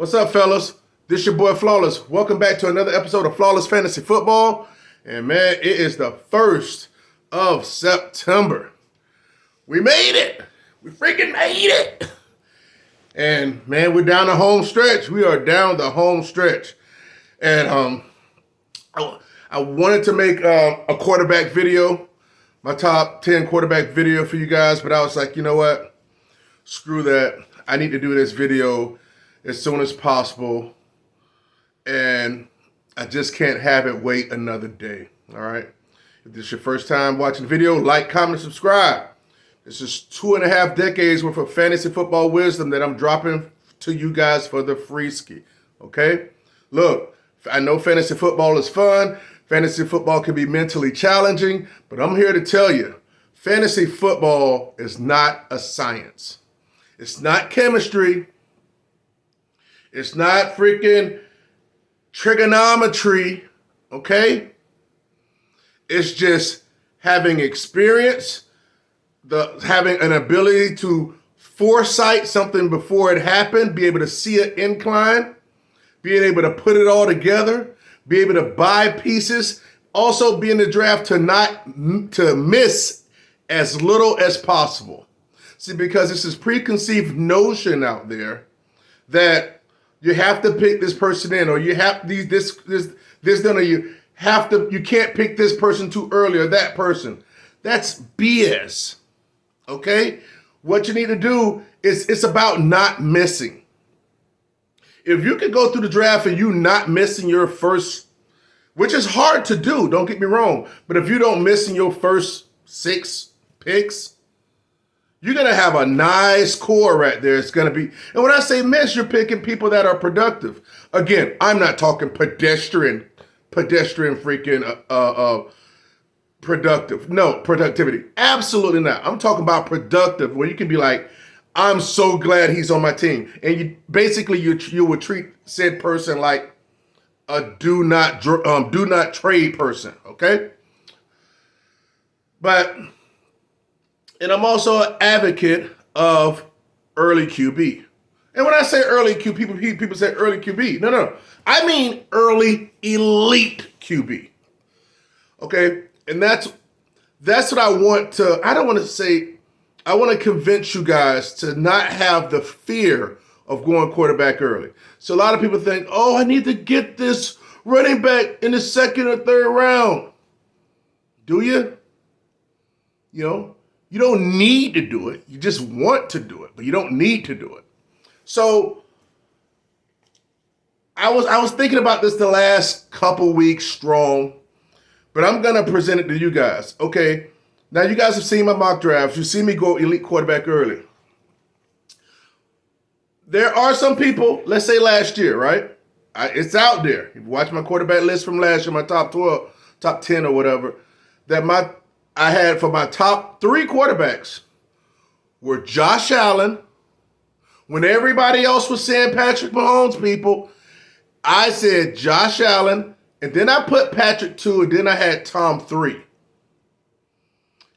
What's up, fellas? This your boy Flawless. Welcome back to another episode of Flawless Fantasy Football. And man, it is the 1st of September. We made it. We freaking made it. And man, we're down the home stretch. We are down the home stretch. And I wanted to make a quarterback video, my top 10 quarterback video for you guys, but I was like, you know what? Screw that. I need to do this video as soon as possible, and I just can't have it wait another day, all right? If this is your first time watching the video, like, comment, subscribe. This is 2.5 decades worth of fantasy football wisdom that I'm dropping to you guys for the free ski, okay? Look, I know fantasy football is fun. Fantasy football can be mentally challenging, but I'm here to tell you, fantasy football is not a science. It's not chemistry. It's not freaking trigonometry, okay? It's just having experience, having an ability to foresight something before it happened, be able to see an incline, being able to put it all together, be able to buy pieces, also be in the draft to miss as little as possible. See, because it's this preconceived notion out there that you have to pick this person in, or you have this done, or you can't pick this person too early or that person. That's BS. Okay? What you need to do is it's about not missing. If you can go through the draft and you not missing your first, which is hard to do, don't get me wrong, but if you don't miss in your first 6 picks, you're going to have a nice core right there. It's going to be, and when I say miss, you're picking people that are productive. Again, I'm not talking pedestrian freaking productive. No, productivity. Absolutely not. I'm talking about productive, where you can be like, I'm so glad he's on my team. And you basically you would treat said person like a do not trade person, okay? And I'm also an advocate of early QB. And when I say early QB, people say early QB. No. I mean early elite QB. Okay? And that's what I want to, I want to convince you guys to not have the fear of going quarterback early. So a lot of people think, oh, I need to get this running back in the 2nd or 3rd round. Do you? You know? You don't need to do it. You just want to do it, but you don't need to do it. So I was thinking about this the last couple weeks strong, but I'm going to present it to you guys. Okay, now you guys have seen my mock drafts. You see me go elite quarterback early. There are some people, let's say last year, right? It's out there. If you watch my quarterback list from last year, my top 12, top 10 or whatever, that I had for my top 3 quarterbacks were Josh Allen. When everybody else was saying Patrick Mahomes, people, I said Josh Allen, and then I put Patrick 2, and then I had Tom 3.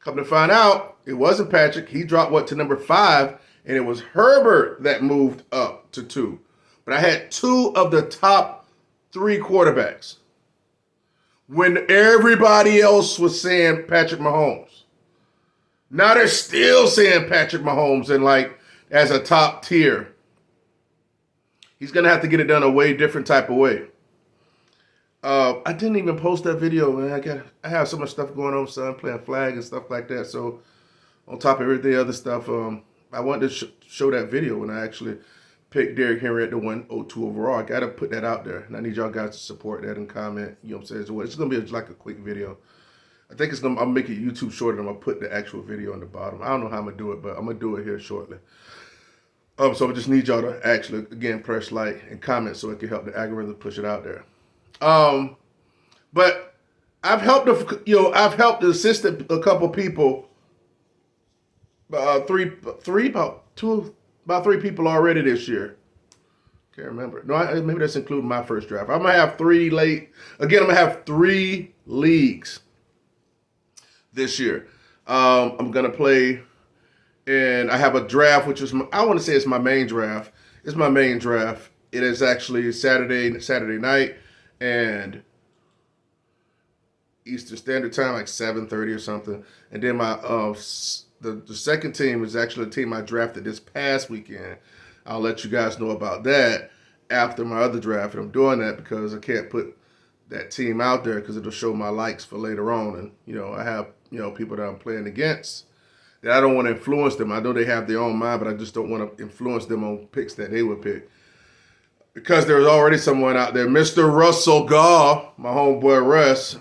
Come to find out, it wasn't Patrick. He dropped to number 5, and it was Herbert that moved up to 2. But I had 2 of the top 3 quarterbacks when everybody else was saying Patrick Mahomes. Now they're still saying Patrick Mahomes as a top tier. He's going to have to get it done a way different type of way. I didn't even post that video, man. I have so much stuff going on, son, playing flag and stuff like that. So on top of everything other stuff, I wanted to show that video when I actually picked Derrick Henry at the 102 overall. I got to put that out there. And I need y'all guys to support that and comment. You know what I'm saying? So it's going to be like a quick video. I think I'll make it YouTube shorter and I'm going to put the actual video on the bottom. I don't know how I'm going to do it, but I'm going to do it here shortly. So I just need y'all to actually, again, press like and comment so it can help the algorithm push it out there. But I've helped assist a couple people, about 3 people already this year. Can't remember. No, maybe that's including my first draft. I'm gonna have 3 I'm gonna have 3 leagues this year. I'm gonna play, and I have a draft, which is I want to say it's my main draft. It's my main draft It is actually Saturday night, and Eastern Standard Time, like 7:30 or something. And then my the second team is actually the team I drafted this past weekend. I'll let you guys know about that after my other draft. And I'm doing that because I can't put that team out there because it'll show my likes for later on. And, I have, people that I'm playing against that I don't want to influence them. I know they have their own mind, but I just don't want to influence them on picks that they would pick. Because there's already someone out there, Mr. Russell Gall, my homeboy Russ.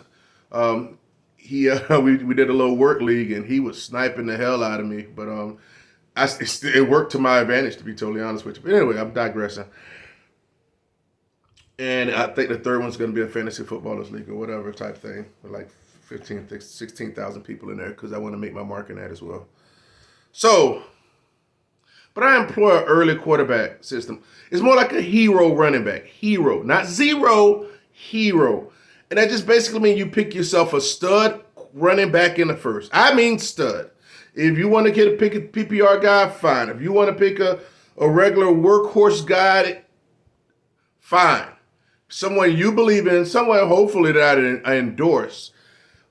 We did a little work league, and he was sniping the hell out of me. But it worked to my advantage, to be totally honest with you. But anyway, I'm digressing. And I think the third one's going to be a fantasy footballers league or whatever type thing, with like 16,000 people in there, because I want to make my mark in that as well. So, but I employ an early quarterback system. It's more like a hero running back. Hero, not zero, hero. And that just basically means you pick yourself a stud running back in the first. I mean stud. If you want to pick a PPR guy, fine. If you want to pick a regular workhorse guy, fine. Someone you believe in, someone hopefully that I endorse.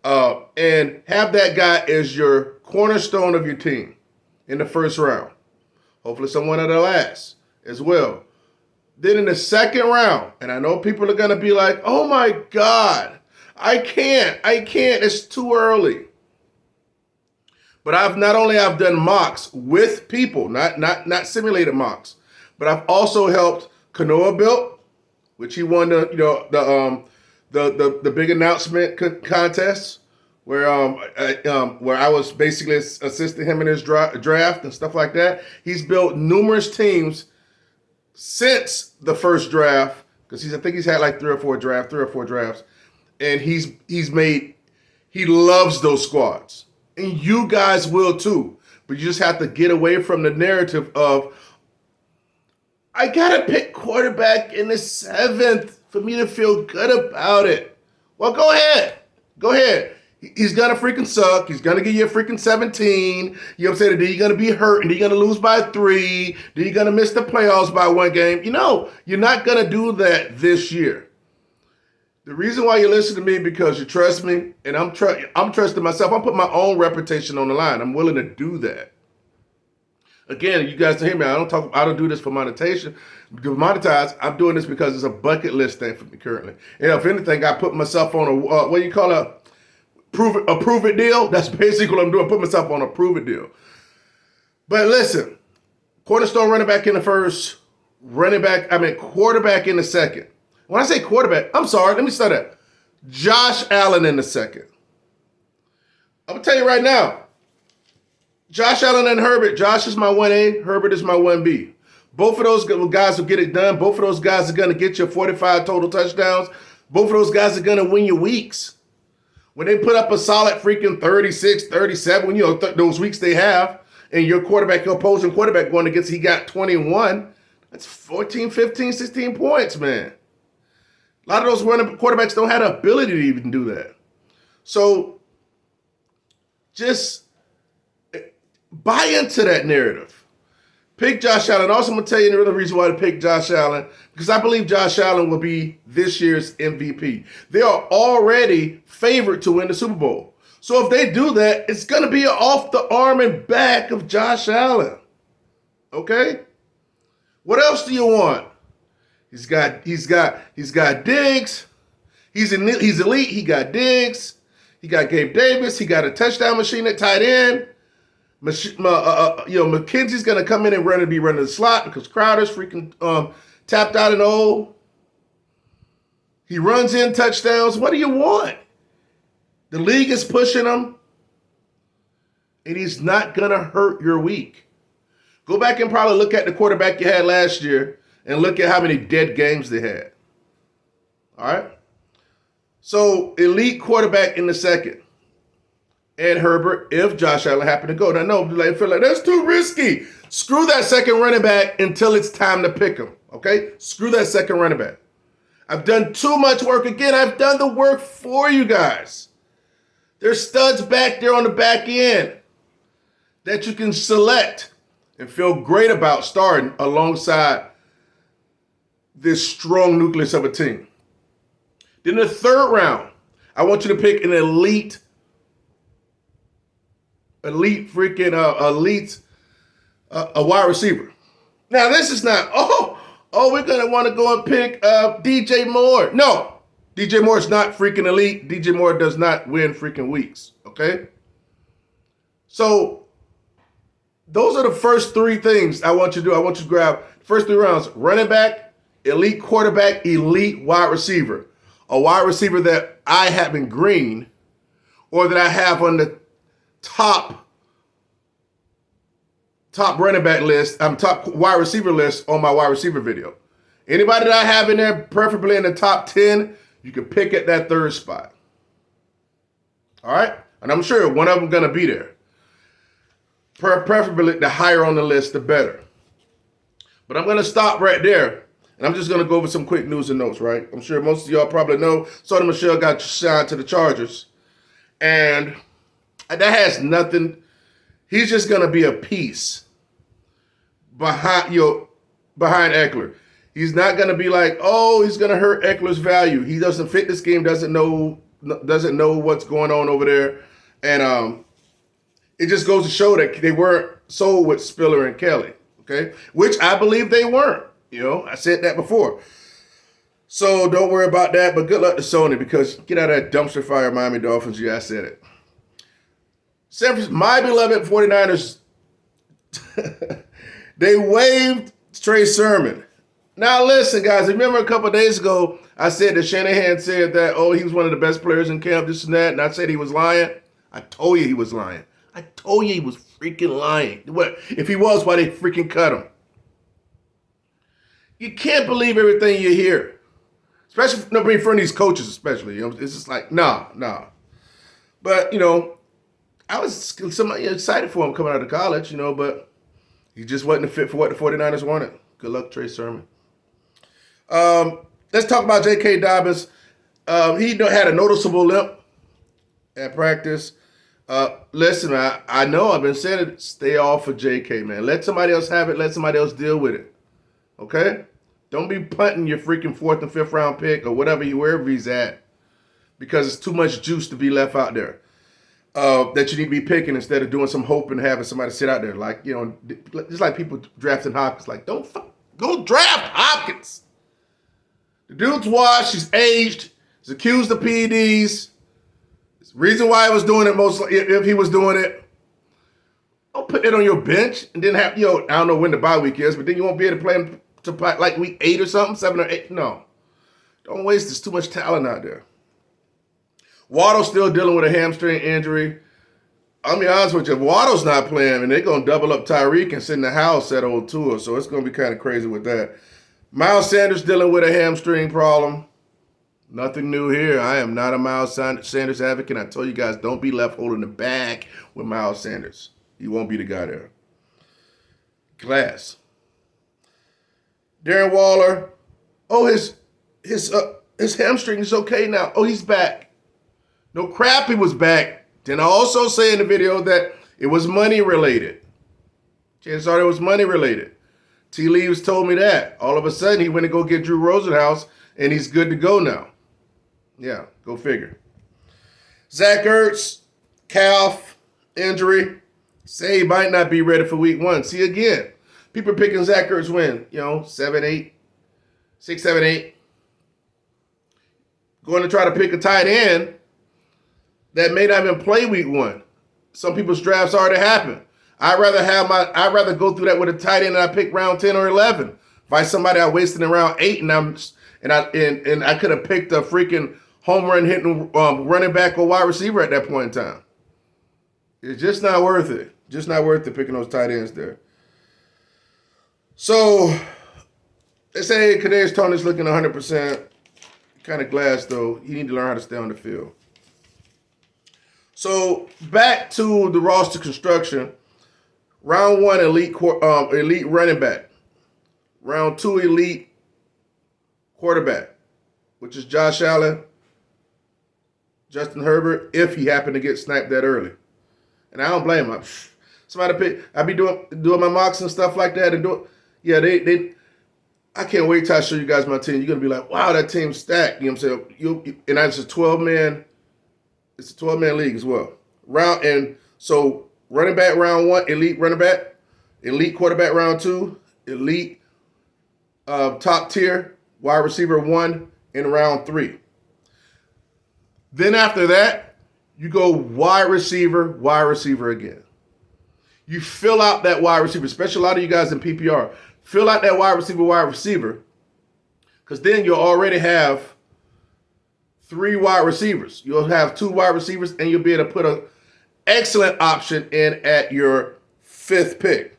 And have that guy as your cornerstone of your team in the first round. Hopefully someone at the last as well. Then in the second round, and I know people are going to be like, oh my God, I can't, it's too early. But I've done mocks with people, not simulated mocks, but I've also helped Kanoa Built, which he won the big announcement contest, where I was basically assisting him in his draft and stuff like that. He's built numerous teams since the first draft, because I think he's had like three or four drafts, and he loves those squads, and you guys will too. But you just have to get away from the narrative of, I gotta pick quarterback in the 7th for me to feel good about it. Well, go ahead. He's gonna freaking suck. He's gonna give you a freaking 17. You know what I'm saying? Then you're gonna be hurt, and then you're gonna lose by 3. Then you're gonna miss the playoffs by 1 game. You're not gonna do that this year. The reason why you listen to me because you trust me, and I'm trusting myself. I'm putting my own reputation on the line. I'm willing to do that. Again, you guys hear me. I don't do this for monetization. I'm doing this because it's a bucket list thing for me currently. And if anything, I put myself on a prove it deal. That's basically what I'm doing. Put myself on a prove it deal. But listen, cornerstone running back in the first, quarterback in the second. When I say quarterback, I'm sorry, let me start that. Josh Allen in the second. I'm gonna tell you right now, Josh Allen and Herbert. Josh is my 1A, Herbert is my 1B. Both of those guys will get it done. Both of those guys are gonna get you 45 total touchdowns. Both of those guys are gonna win you weeks. When they put up a solid freaking 36, 37, those weeks they have, and your opposing quarterback going against, he got 21, that's 14, 15, 16 points, man. A lot of those quarterbacks don't have the ability to even do that. So just buy into that narrative. Pick Josh Allen. Also, I'm going to tell you another reason why to pick Josh Allen, because I believe Josh Allen will be this year's MVP. They are already favored to win the Super Bowl. So if they do that, it's going to be off the arm and back of Josh Allen. Okay? What else do you want? He's got Diggs. He's elite. He got Diggs. He got Gabe Davis. He got a touchdown machine at tight end. McKenzie's gonna come in and be running the slot because Crowder's freaking tapped out and old. He runs in touchdowns. What do you want? The league is pushing him, and he's not gonna hurt your week. Go back and probably look at the quarterback you had last year and look at how many dead games they had. All right? So, elite quarterback in the second. Ed Herbert, if Josh Allen happened to go. Now, no, I feel like that's too risky. Screw that second running back until it's time to pick him, okay? Screw that second running back. I've done too much work. Again, I've done the work for you guys. There's studs back there on the back end that you can select and feel great about starting alongside this strong nucleus of a team. Then the third round, I want you to pick an elite wide receiver. Now, this is not, we're going to want to go and pick DJ Moore. No, DJ Moore is not freaking elite. DJ Moore does not win freaking weeks, okay? So those are the first three things I want you to do. I want you to grab the first three rounds: running back, elite quarterback, elite wide receiver. A wide receiver that I have in green or that I have on the top running back list, top wide receiver list on my wide receiver video. Anybody that I have in there, preferably in the top 10, you can pick at that third spot. All right? And I'm sure one of them going to be there. Preferably the higher on the list, the better. But I'm going to stop right there. And I'm just going to go over some quick news and notes, right? I'm sure most of y'all probably know Sony Michel got signed to the Chargers. And that has nothing. He's just going to be a piece behind Eckler. He's not going to be like, he's going to hurt Eckler's value. He doesn't fit the scheme, doesn't know what's going on over there. And it just goes to show that they weren't sold with Spiller and Kelly, okay? Which I believe they weren't. I said that before. So don't worry about that, but good luck to Sony, because get out of that dumpster fire, Miami Dolphins. Yeah, I said it. My beloved 49ers, they waived Trey Sermon. Now listen, guys, remember a couple of days ago, I said that Shanahan said that, he was one of the best players in camp, this and that, and I said he was lying. I told you he was lying. I told you he was freaking lying. What? If he was, why they freaking cut him? You can't believe everything you hear. Especially from these coaches, especially. It's just like, nah. But, I was excited for him coming out of college, but he just wasn't a fit for what the 49ers wanted. Good luck, Trey Sermon. Let's talk about J.K. Dobbins. He had a noticeable limp at practice. Listen, I know I've been saying it, stay off of J.K., man. Let somebody else have it. Let somebody else deal with it. Okay? Don't be punting your freaking 4th and 5th round pick or wherever he's at, because it's too much juice to be left out there that you need to be picking instead of doing some hope and having somebody sit out there. Like, just like people drafting Hopkins. Like, don't draft Hopkins. The dude's washed. He's aged. He's accused of PEDs. It's the reason why he was doing it if he was doing it. Don't put it on your bench and then have, I don't know when the bye week is, but then you won't be able to play him to play like week 8 or something, 7 or 8. No. Don't waste. There's too much talent out there. Waddle's still dealing with a hamstring injury. I'll be honest with you, if Waddle's not playing, and they're going to double up Tyreek and sit in the house at old Tua, so it's going to be kind of crazy with that. Miles Sanders dealing with a hamstring problem. Nothing new here. I am not a Miles Sanders advocate. I told you guys, don't be left holding the bag with Miles Sanders. He won't be the guy there. Glass. Darren Waller. His hamstring is okay now. He's back. No crap, he was back. Then I also say in the video that it was money related. Chances are it was money related. T. Leaves told me that. All of a sudden, he went to go get Drew Rosenhaus, and he's good to go now. Yeah, go figure. Zach Ertz, calf injury. Say he might not be ready for week 1. See, again, people are picking Zach Ertz win. 7, 8, 6, 7, 8. Going to try to pick a tight end that may not even play week 1. Some people's drafts already happened. I'd rather go through that with a tight end that I pick round 10 or 11. By somebody I wasted in round 8 and I could have picked a freaking home run hitting running back or wide receiver at that point in time. It's just not worth it. Just not worth it picking those tight ends there. So they say Kadarius Toney's looking 100%. Kind of glass though. You need to learn how to stay on the field. So back to the roster construction. Round 1, elite running back. Round 2, elite quarterback, which is Josh Allen, Justin Herbert, if he happened to get sniped that early. And I don't blame him. Somebody pick. I be doing my mocks and stuff like that, and they I can't wait till I show you guys my team. You're gonna be like, wow, that team's stacked. You know what I'm saying? And that's a 12-man. It's a 12-man league as well. So running back round 1, elite running back, elite quarterback round 2, elite top tier wide receiver 1 in round 3. Then after that, you go wide receiver again. You fill out that wide receiver, especially a lot of you guys in PPR. Fill out that wide receiver, because then you'll already have 3 wide receivers. You'll have 2 wide receivers, and you'll be able to put an excellent option in at your 5th pick.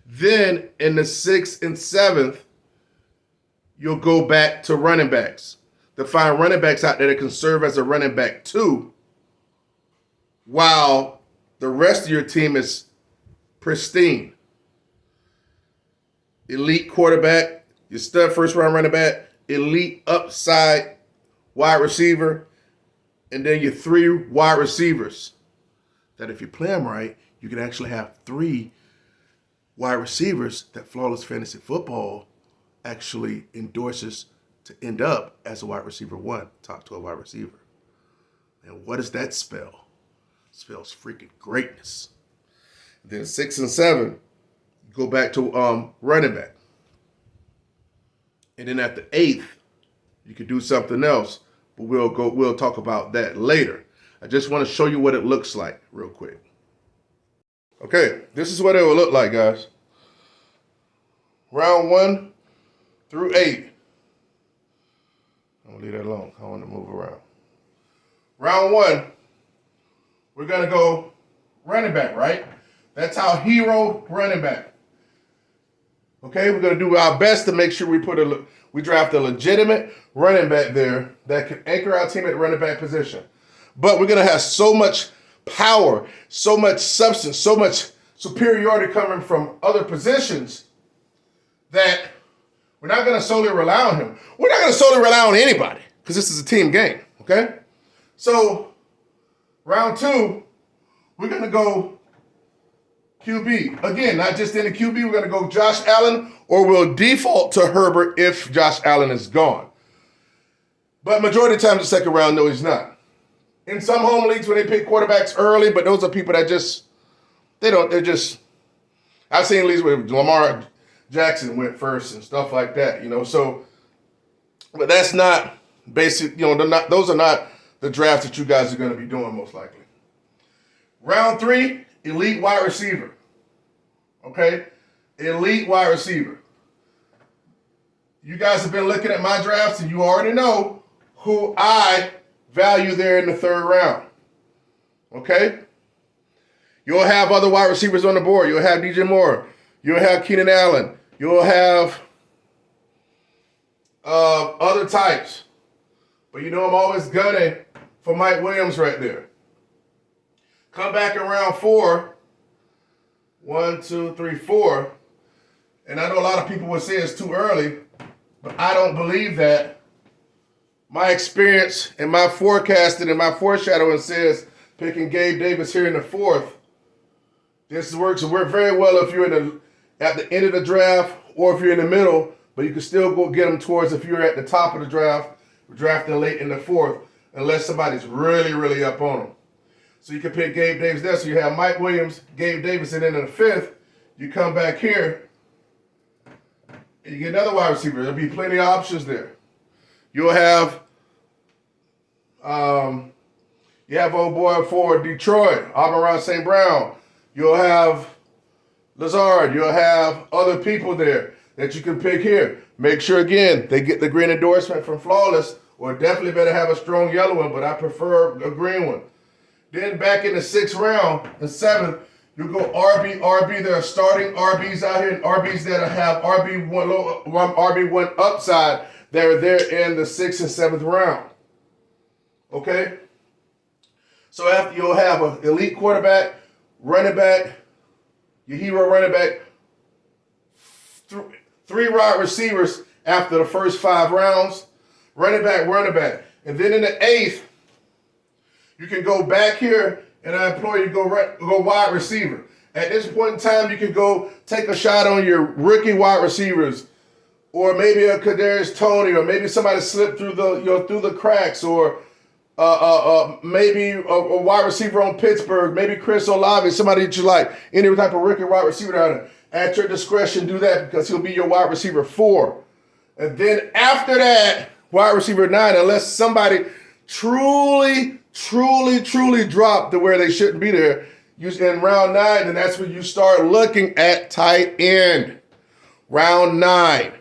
Then in the 6th and 7th, you'll go back to running backs to find running backs out there that can serve as a running back 2, while the rest of your team is pristine. Elite quarterback, your stud first round running back, elite upside wide receiver, and then your 3 wide receivers. That if you play them right, you can actually have 3 wide receivers that Flawless Fantasy Football actually endorses to end up as a wide receiver 1, top 12 wide receiver. And what does that spell? It spells freaking greatness. Then 6 and 7, go back to running back. And then at the 8th, you could do something else, but we'll talk about that later. I just want to show you what it looks like real quick. Okay, this is what it will look like, guys. Round 1 through 8. I'm gonna leave that alone. I want to move around. Round 1, we're gonna go running back, right? That's our hero running back. Okay, we're gonna do our best to make sure we draft a legitimate running back there that can anchor our team at the running back position. But we're gonna have so much power, so much substance, so much superiority coming from other positions that we're not gonna solely rely on him. We're not gonna solely rely on anybody because this is a team game. Okay, so round 2, we're gonna go QB. Again, not just in the QB, we're going to go Josh Allen, or we'll default to Herbert if Josh Allen is gone. But majority of the time, the second round, no, he's not. In some home leagues, when they pick quarterbacks early, but those are people that I've seen leagues where Lamar Jackson went first and stuff like that, so, but that's not basic, those are not the drafts that you guys are going to be doing most likely. Round 3, elite wide receiver. Okay? Elite wide receiver. You guys have been looking at my drafts and you already know who I value there in the 3rd round. Okay? You'll have other wide receivers on the board. You'll have DJ Moore. You'll have Keenan Allen. You'll have other types. But I'm always gunning for Mike Williams right there. Come back in round 4. 1, 2, 3, 4. And I know a lot of people would say it's too early, but I don't believe that. My experience and my forecasting and my foreshadowing says picking Gabe Davis here in the 4th. This works very well if you're at the end of the draft or if you're in the middle, but you can still go get them towards if you're at the top of the draft, drafting late in the 4th, unless somebody's really, really up on them. So you can pick Gabe Davis there. So you have Mike Williams, Gabe Davis, and then in the 5th, you come back here and you get another wide receiver. There'll be plenty of options there. You'll have old boy for Detroit, Amon-Ra St. Brown. You'll have Lazard. You'll have other people there that you can pick here. Make sure, again, they get the green endorsement from Flawless, or definitely better have a strong yellow one, but I prefer a green one. Then back in the 6th round, the 7th, you go RB. There are starting RBs out here, and RBs that have RB1 upside that are there in the 6th and 7th round. Okay? So after you'll have an elite quarterback, running back, your hero running back, 3 wide receivers after the first 5 rounds, running back. And then in the 8th, you can go back here, and I implore you to go wide receiver. At this point in time, you can go take a shot on your rookie wide receivers or maybe a Kadarius Toney, or maybe somebody slipped through the cracks, or maybe a wide receiver on Pittsburgh, maybe Chris Olave, somebody that you like, any type of rookie wide receiver down there. At your discretion, do that because he'll be your wide receiver 4. And then after that, wide receiver 9, unless somebody truly dropped to where they shouldn't be there, in round 9, then that's when you start looking at tight end. Round 9.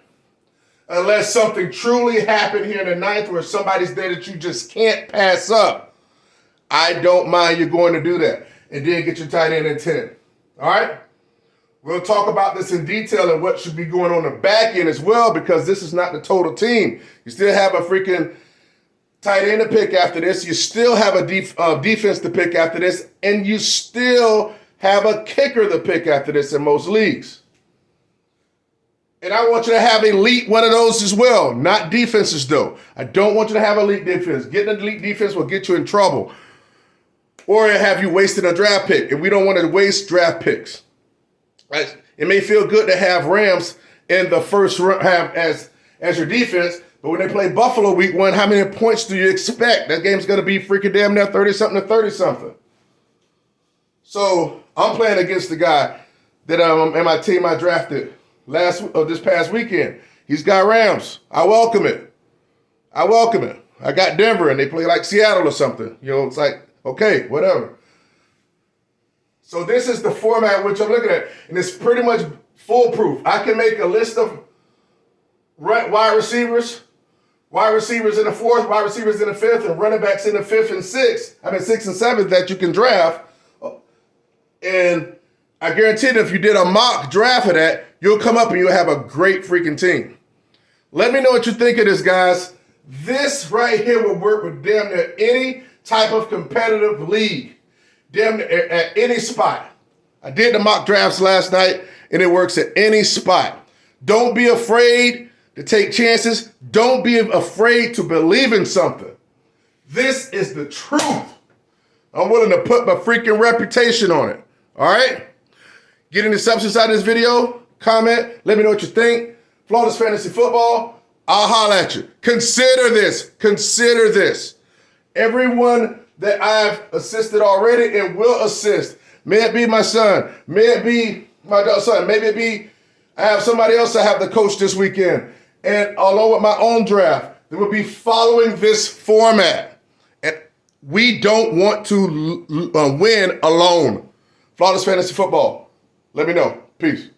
Unless something truly happened here in the 9th where somebody's there that you just can't pass up, I don't mind you going to do that. And then get your tight end in 10. All right? We'll talk about this in detail and what should be going on the back end as well, because this is not the total team. You still have a freaking tight end to pick after this. You still have a defense to pick after this. And you still have a kicker to pick after this in most leagues. And I want you to have elite one of those as well. Not defenses, though. I don't want you to have elite defense. Getting an elite defense will get you in trouble. Or have you wasted a draft pick. And we don't want to waste draft picks. Right? It may feel good to have Rams in the first half as your defense, but when they play Buffalo week 1, how many points do you expect? That game's going to be freaking damn near 30-something to 30-something. So I'm playing against the guy that in my team I drafted this past weekend. He's got Rams. I welcome it. I got Denver, and they play like Seattle or something. It's like, okay, whatever. So this is the format which I'm looking at, and it's pretty much foolproof. I can make a list of wide receivers in the 4th, wide receivers in the 5th, and running backs in the 5th and 6th. 6th and 7th that you can draft. And I guarantee that if you did a mock draft of that, you'll come up and you'll have a great freaking team. Let me know what you think of this, guys. This right here will work with damn near any type of competitive league. Damn near at any spot. I did the mock drafts last night, and it works at any spot. Don't be afraid to take chances. Don't be afraid to believe in something. This is the truth. I'm willing to put my freaking reputation on it. All right? Get any substance out of this video. Comment. Let me know what you think. Flawless Fantasy Football. I'll holler at you. Consider this. Everyone that I've assisted already and will assist. May it be my son. May it be my son. Maybe it be I have somebody else I have to coach this weekend. And along with my own draft, they will be following this format. And we don't want to win alone. Flawless Fantasy Football. Let me know. Peace.